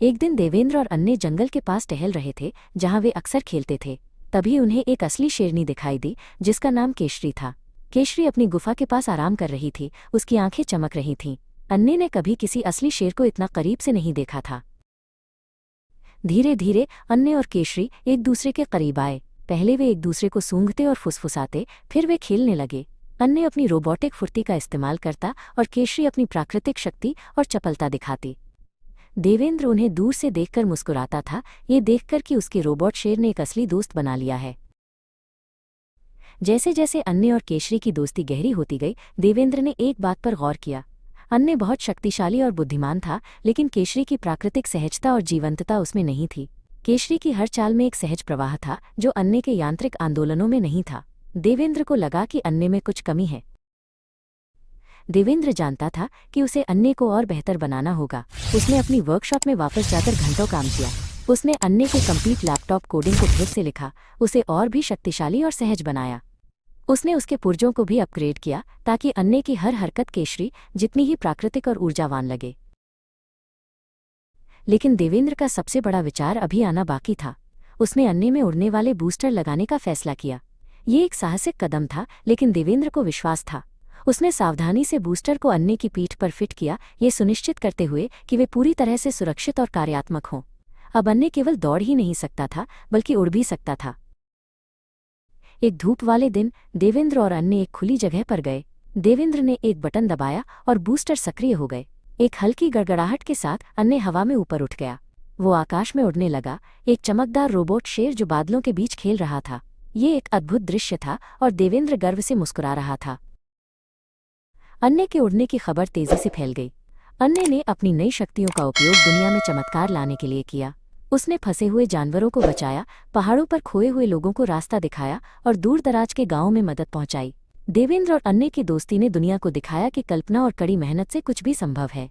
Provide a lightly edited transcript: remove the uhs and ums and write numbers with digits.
एक दिन देवेंद्र और अन्य जंगल के पास टहल रहे थे, जहां वे अक्सर खेलते थे। तभी उन्हें एक असली शेरनी दिखाई दी, जिसका नाम केशरी था। केशरी अपनी गुफा के पास आराम कर रही थी, उसकी आंखें चमक रही थीं। अन्य ने कभी किसी असली शेर को इतना करीब से नहीं देखा था। धीरे धीरे अन्य और केशरी एक दूसरे के करीब आए। पहले वे एक दूसरे को सूंघते और फुसफुसाते, फिर वे खेलने लगे। अन्य अपनी रोबोटिक फुर्ती का इस्तेमाल करता और केशरी अपनी प्राकृतिक शक्ति और चपलता दिखाती। देवेंद्र उन्हें दूर से देखकर मुस्कुराता था, ये देखकर कि उसके रोबोट शेर ने एक असली दोस्त बना लिया है। जैसे जैसे अन्य और केशरी की दोस्ती गहरी होती गई, देवेंद्र ने एक बात पर गौर किया। अन्य बहुत शक्तिशाली और बुद्धिमान था, लेकिन केशरी की प्राकृतिक सहजता और जीवंतता उसमें नहीं थी। केशरी की हर चाल में एक सहज प्रवाह था, जो अन्य के यांत्रिक आंदोलनों में नहीं था। देवेंद्र को लगा कि अन्य में कुछ कमी है। देवेंद्र जानता था कि उसे अन्य को और बेहतर बनाना होगा। उसने अपनी वर्कशॉप में वापस जाकर घंटों काम किया। उसने अन्य के कंप्लीट लैपटॉप कोडिंग को फिर से लिखा, उसे और भी शक्तिशाली और सहज बनाया। उसने उसके पुर्जों को भी अपग्रेड किया, ताकि अन्य की हर हरकत केशरी जितनी ही प्राकृतिक और ऊर्जावान लगे। लेकिन देवेंद्र का सबसे बड़ा विचार अभी आना बाकी था। उसने अन्य में उड़ने वाले बूस्टर लगाने का फैसला किया। ये एक साहसिक कदम था, लेकिन देवेंद्र को विश्वास था। उसने सावधानी से बूस्टर को अन्य की पीठ पर फिट किया, ये सुनिश्चित करते हुए कि वे पूरी तरह से सुरक्षित और कार्यात्मक हों। अब अन्य केवल दौड़ ही नहीं सकता था, बल्कि उड़ भी सकता था। एक धूप वाले दिन देवेंद्र और अन्य एक खुली जगह पर गए। देवेंद्र ने एक बटन दबाया और बूस्टर सक्रिय हो गए। एक हल्की गड़गड़ाहट के साथ अन्य हवा में ऊपर उठ गया। वो आकाश में उड़ने लगा, एक चमकदार रोबोट शेर जो बादलों के बीच खेल रहा था। ये एक अद्भुत दृश्य था और देवेंद्र गर्व से मुस्कुरा रहा था। अन्य के उड़ने की खबर तेजी से फैल गई। अन्य ने अपनी नई शक्तियों का उपयोग दुनिया में चमत्कार लाने के लिए किया। उसने फंसे हुए जानवरों को बचाया, पहाड़ों पर खोए हुए लोगों को रास्ता दिखाया और दूर दराज के गांवों में मदद पहुंचाई। देवेंद्र और अन्य की दोस्ती ने दुनिया को दिखाया कि कल्पना और कड़ी मेहनत से कुछ भी संभव है।